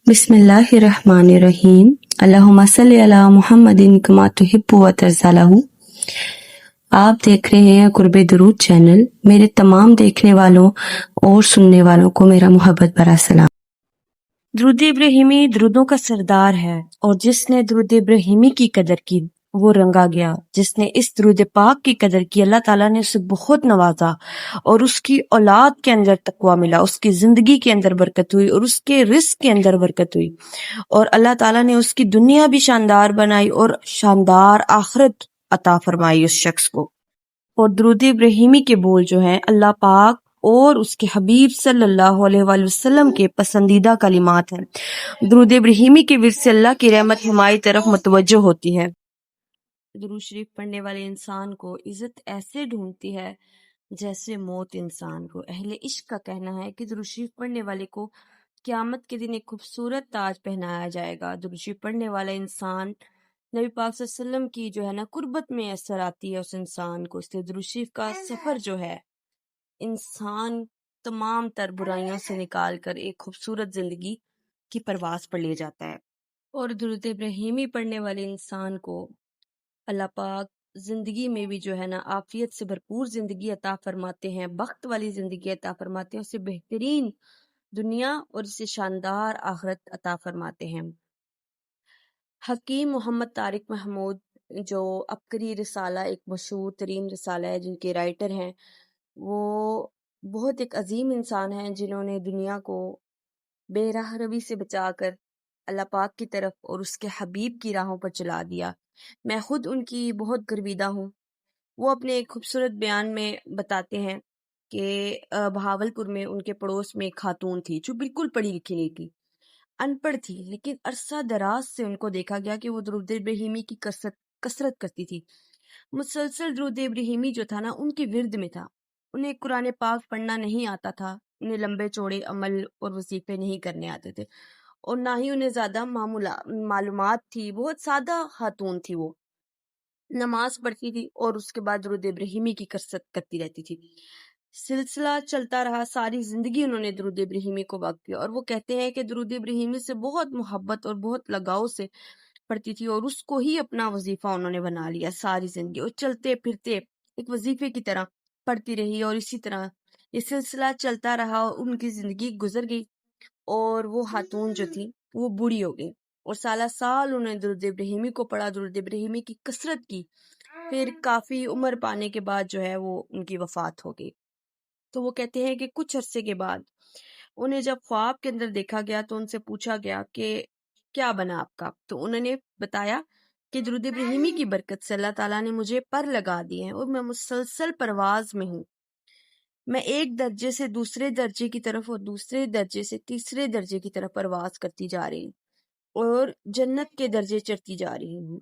बिस्मिल्लाहिर्रहमानिर्रहीम। अल्लाहुम्मा सल्ली अला मुहम्मदिन कमा तुहिब्बु व तर्ज़ालहू। आप देख रहे हैं कुर्बे दुरूद चैनल। मेरे तमाम देखने वालों और सुनने वालों को मेरा मोहब्बत भरा सलाम। दुरूद इब्राहिमी दुरूदों का सरदार है और जिसने दुरूद इब्राहिमी की कदर की वो रंगा गया। जिसने इस दुरूद पाक की कदर की अल्लाह ताला ने उसे बहुत नवाजा और उसकी औलाद के अंदर तकवा मिला, उसकी जिंदगी के अंदर बरकत हुई और उसके रिस्क के अंदर बरकत हुई और अल्लाह ताला ने उसकी दुनिया भी शानदार बनाई और शानदार आखिरत अता फरमाई उस शख्स को। और दुरूद इब्राहिमी के बोल जो हैं अल्लाह पाक और उसके हबीब सल्लल्लाहु अलैहि वसल्लम के पसंदीदा कलिमात हैं। दुरूद इब्राहिमी के विर्द से अल्लाह की रहमत हमारी तरफ मुतवज्जो होती है। दुरूद शरीफ पढ़ने वाले इंसान को इज्जत ऐसे ढूंढती है जैसे मौत इंसान को। अहले इश्क का कहना है कि दुरूद शरीफ पढ़ने वाले को क़यामत के दिन एक खूबसूरत ताज पहनाया जाएगा। दुरूद शरीफ पढ़ने वाला इंसान नबी पाक सल्लल्लाहु अलैहि वसल्लम की जो है ना कुर्बत में असर आती है उस इंसान को। इसलिए दुरूद शरीफ का सफर जो है इंसान तमाम तर बुराइयों से निकाल कर एक खूबसूरत जिंदगी की परवास पर ले जाता है। और दुरूद इब्राहिमी पढ़ने वाले इंसान को अल्लाह पाक जिंदगी में भी जो है ना आफियत से भरपूर जिंदगी अता फरमाते हैं, बख्त वाली जिंदगी अता फरमाते हैं, उसे बेहतरीन दुनिया और इसे शानदार आखिरत अता फरमाते हैं। हकीम मोहम्मद तारिक महमूद जो अबकरी रिसाला एक मशहूर तरीन रिसाला है जिनके राइटर हैं, वो बहुत एक अजीम इंसान हैं जिन्होंने दुनिया को बेराह रवी से बचाकर अल्लाह पाक की तरफ और उसके हबीब की राहों पर चला दिया। मैं खुद उनकी बहुत गर्विदा हूँ। वो अपने एक खूबसूरत बयान में बताते हैं कि बहावलपुर में उनके पड़ोस में एक खातून थी जो बिल्कुल पढ़ी लिखी नहीं थी, अनपढ़ थी, लेकिन अरसा दराज से उनको देखा गया कि वो दुरूद इब्राहिमी की कसरत करती थी। मुसलसल दुरूद इब्राहिमी जो था ना उनके विर्द में था। उन्हें कुरान पाक पढ़ना नहीं आता था, उन्हें लंबे चौड़े अमल और वजीफे नहीं करने आते थे और ना ही उन्हें ज्यादा मालूमात थी। बहुत सादा खातून थी वो, नमाज पढ़ती थी और उसके बाद दुरूद इब्राहिमी की कसरत करती रहती थी। सिलसिला चलता रहा, सारी जिंदगी उन्होंने दुरूद इब्राहिमी को वक्त दिया और वो कहते हैं कि दुरूद इब्राहिमी से बहुत मोहब्बत और बहुत लगाव से पढ़ती थी और उसको ही अपना वजीफा उन्होंने बना लिया सारी जिंदगी और चलते फिरते एक वजीफे की तरह पढ़ती रही और इसी तरह ये सिलसिला चलता रहा और उनकी जिंदगी गुजर गई और वो खातून जो थी वो बूढ़ी हो गई और साला साल उन्होंने दुरूद इब्राहिमी को पढ़ा, दुरूद इब्राहिमी की कसरत की। फिर काफी उम्र पाने के बाद जो है वो उनकी वफात हो गई। तो वो कहते हैं कि कुछ अरसे के बाद उन्हें जब ख्वाब के अंदर देखा गया तो उनसे पूछा गया कि क्या बना आपका, तो उन्होंने बताया कि दुरूद इब्राहिमी की बरकत से अल्लाह ताला ने मुझे पर लगा दिए हैं और मैं मुसलसल परवाज में हूँ। मैं एक दर्जे से दूसरे दर्जे की तरफ और दूसरे दर्जे से तीसरे दर्जे की तरफ परवाज करती जा रही हूँ और जन्नत के दर्जे चढ़ती जा रही हूँ।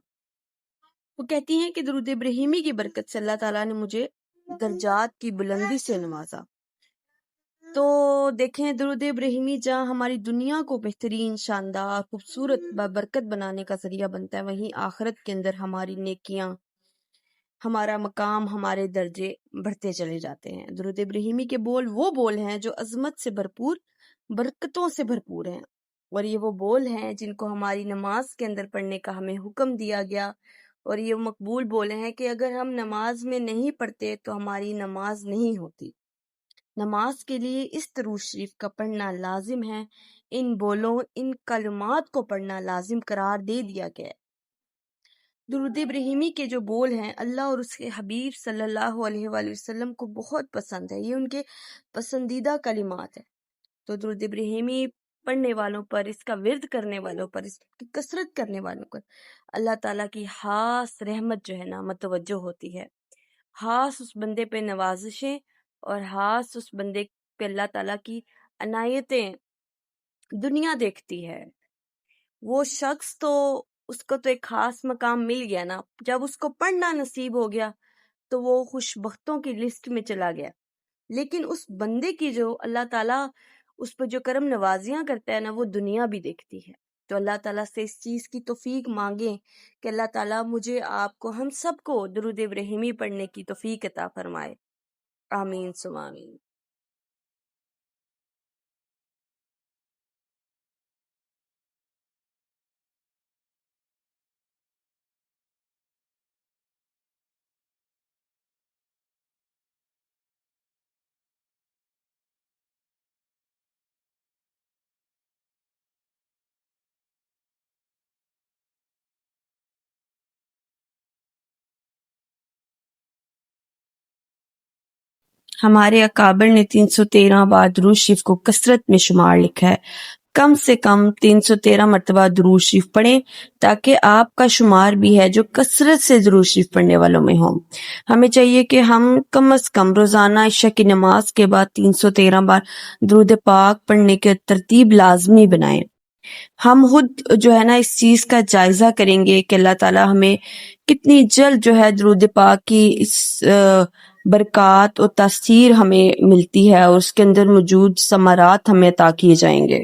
वो कहती हैं कि दुरूद इब्राहिमी की बरकत से अल्लाह ताला ने मुझे दर्जात की बुलंदी से नवाजा। तो देखें दुरूद इब्राहिमी जहाँ हमारी दुनिया को बेहतरीन, शानदार, खूबसूरत, बरकत बनाने का जरिया बनता है, वहीं आखिरत के अंदर हमारी नेकियां, हमारा मकाम, हमारे दर्जे बढ़ते चले जाते हैं। दुरूद इब्राहिमी के बोल वो बोल हैं जो अजमत से भरपूर, बरकतों से भरपूर हैं और ये वो बोल हैं जिनको हमारी नमाज के अंदर पढ़ने का हमें हुक्म दिया गया और ये मकबूल बोले हैं कि अगर हम नमाज में नहीं पढ़ते तो हमारी नमाज नहीं होती। नमाज के लिए इस दरूद शरीफ का पढ़ना लाजिम है। इन बोलों, इन कलमात को पढ़ना लाजिम करार दे दिया गया है। दुरूद इब्राहिमी के जो बोल हैं अल्लाह और उसके हबीब सल्लल्लाहु अलैहि वसल्लम को बहुत पसंद है, ये उनके पसंदीदा कलिमात है। तो दुरूद इब्राहिमी पढ़ने वालों पर, इसका विर्द करने वालों पर, इसकी कसरत करने वालों पर अल्लाह ताला की खास रहमत जो है ना मतवज्जो होती है। खास उस बंदे पे नवाजिशें और खास उस बंदे पे अल्लाह ताला की अनायतें दुनिया देखती है। वो शख्स तो उसको तो एक खास मकाम मिल गया ना, जब उसको पढ़ना नसीब हो गया तो वो खुशबख्तों की लिस्ट में चला गया। लेकिन उस बंदे की जो अल्लाह ताला उस पर जो करम नवाजियां करता है ना, वो दुनिया भी देखती है। तो अल्लाह ताला से इस चीज की तौफीक मांगे कि अल्लाह ताला मुझे, आपको, हम सबको दुरूद इब्राहिमी पढ़ने की तौफीक अता फरमाए। आमीन सुमा आमीन। ہمارے اکابر نے 313 بار درود شریف کو کثرت میں شمار لکھا ہے. کم سے کم 313 مرتبہ درود شریف پڑھیں تاکہ آپ کا شمار بھی ہے جو کثرت سے درود شریف پڑھنے والوں میں ہوں. ہمیں چاہیے کہ ہم کم از کم روزانہ عشاء کی نماز کے بعد 313 بار درود پاک پڑھنے کی ترتیب لازمی بنائیں. ہم خود جو ہے نا اس چیز کا جائزہ کریں گے کہ اللہ تعالیٰ ہمیں کتنی جلد جو ہے درود پاک کی اس برکات اور تاثیر ہمیں ملتی ہے اور اس کے اندر موجود ثمرات ہمیں عطا کیے جائیں گے.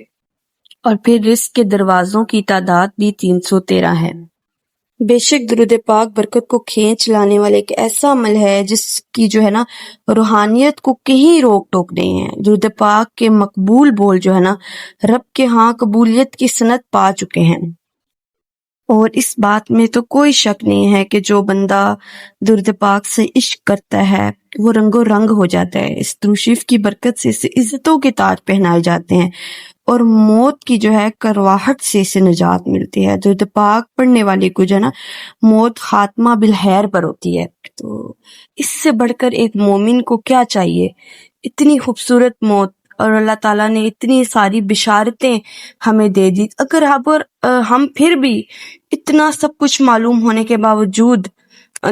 اور پھر رزق کے دروازوں کی تعداد بھی 313 ہے. بے شک درود پاک برکت کو کھینچ لانے والے ایک ایسا عمل ہے جس کی جو ہے نا روحانیت کو کہیں روک ٹوک نہیں ہے. درود پاک کے مقبول بول جو ہے نا رب کے ہاں قبولیت کی سند پا چکے ہیں، اور اس بات میں تو کوئی شک نہیں ہے کہ جو بندہ درود پاک سے عشق کرتا ہے وہ رنگ و رنگ ہو جاتا ہے. اس درود شریف کی برکت سے اسے عزتوں کے تاج پہنائے جاتے ہیں اور موت کی جو ہے کرواہٹ سے اسے نجات ملتی ہے. درود پاک پڑھنے والے کو جو ہے نا موت خاتمہ بالخیر پر ہوتی ہے. تو اس سے بڑھ کر ایک مومن کو کیا چاہیے؟ اتنی خوبصورت موت، اور اللہ تعالیٰ نے اتنی ساری بشارتیں ہمیں دے دی. اگر ہم پھر بھی اتنا سب کچھ معلوم ہونے کے باوجود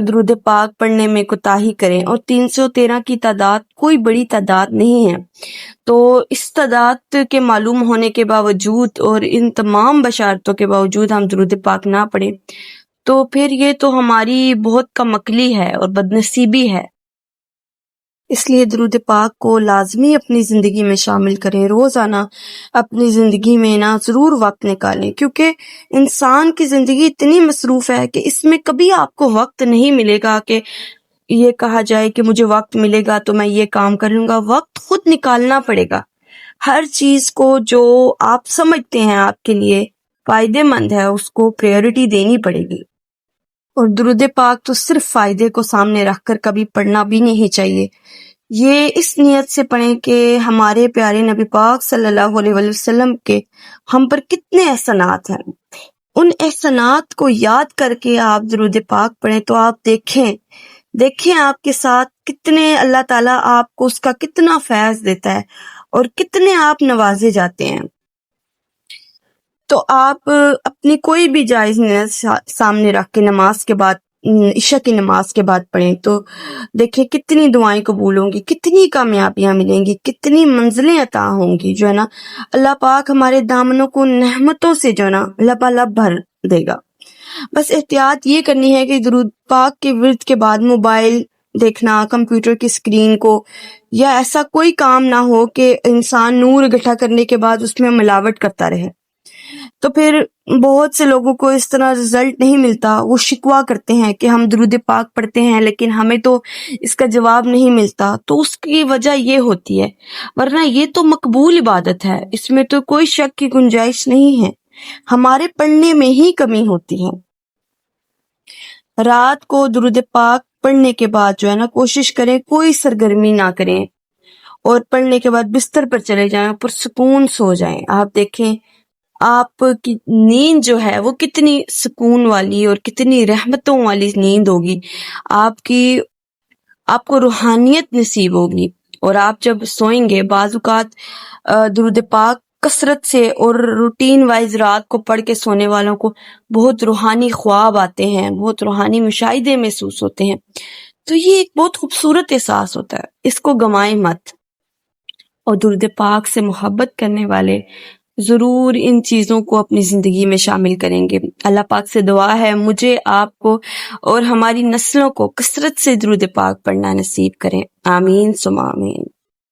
درود پاک پڑھنے میں کوتاہی کریں، اور 313 کی تعداد کوئی بڑی تعداد نہیں ہے، تو اس تعداد کے معلوم ہونے کے باوجود اور ان تمام بشارتوں کے باوجود ہم درود پاک نہ پڑھیں تو پھر یہ تو ہماری بہت کم عقلی ہے اور بدنصیبی ہے. اس لیے درود پاک کو لازمی اپنی زندگی میں شامل کریں. روزانہ اپنی زندگی میں نا ضرور وقت نکالیں، کیونکہ انسان کی زندگی اتنی مصروف ہے کہ اس میں کبھی آپ کو وقت نہیں ملے گا کہ یہ کہا جائے کہ مجھے وقت ملے گا تو میں یہ کام کر لوں گا. وقت خود نکالنا پڑے گا. ہر چیز کو جو آپ سمجھتے ہیں آپ کے لیے فائدے مند ہے اس کو پریورٹی دینی پڑے گی. اور درود پاک تو صرف فائدے کو سامنے رکھ کر کبھی پڑھنا بھی نہیں چاہیے. یہ اس نیت سے پڑھیں کہ ہمارے پیارے نبی پاک صلی اللہ علیہ وسلم کے ہم پر کتنے احسانات ہیں، ان احسانات کو یاد کر کے آپ درود پاک پڑھیں تو آپ دیکھیں آپ کے ساتھ کتنے اللہ تعالیٰ آپ کو اس کا کتنا فیض دیتا ہے اور کتنے آپ نوازے جاتے ہیں. تو آپ اپنی کوئی بھی جائز نیت سامنے رکھ کے نماز کے بعد، عشاء کی نماز کے بعد پڑھیں تو دیکھیں کتنی دعائیں قبول ہوں گی، کتنی کامیابیاں ملیں گی، کتنی منزلیں عطا ہوں گی. جو ہے نا اللہ پاک ہمارے دامنوں کو نعمتوں سے جو ہے نا لبالب بھر دے گا. بس احتیاط یہ کرنی ہے کہ درود پاک کے ورد کے بعد موبائل دیکھنا، کمپیوٹر کی اسکرین کو، یا ایسا کوئی کام نہ ہو کہ انسان نور اکٹھا کرنے کے بعد اس میں ملاوٹ کرتا رہے. تو پھر بہت سے لوگوں کو اس طرح رزلٹ نہیں ملتا. وہ شکوہ کرتے ہیں کہ ہم درود پاک پڑھتے ہیں لیکن ہمیں تو اس کا جواب نہیں ملتا. تو اس کی وجہ یہ ہوتی ہے، ورنہ یہ تو مقبول عبادت ہے، اس میں تو کوئی شک کی گنجائش نہیں ہے. ہمارے پڑھنے میں ہی کمی ہوتی ہے. رات کو درود پاک پڑھنے کے بعد جو ہے نا کوشش کریں کوئی سرگرمی نہ کریں، اور پڑھنے کے بعد بستر پر چلے جائیں، پرسکون سو جائیں. آپ دیکھیں آپ کی نیند جو ہے وہ کتنی سکون والی اور کتنی رحمتوں والی نیند ہوگی. آپ کو روحانیت نصیب ہوگی. اور آپ جب سوئیں گے، بعض اوقات درود پاک کثرت سے اور روٹین وائز رات کو پڑھ کے سونے والوں کو بہت روحانی خواب آتے ہیں، بہت روحانی مشاہدے محسوس ہوتے ہیں. تو یہ ایک بہت خوبصورت احساس ہوتا ہے، اس کو گنوائیں مت. اور درود پاک سے محبت کرنے والے ضرور ان چیزوں کو اپنی زندگی میں شامل کریں گے. اللہ پاک سے دعا ہے مجھے، آپ کو اور ہماری نسلوں کو کثرت سے درود پاک پڑھنا نصیب کریں. آمین ثم آمین.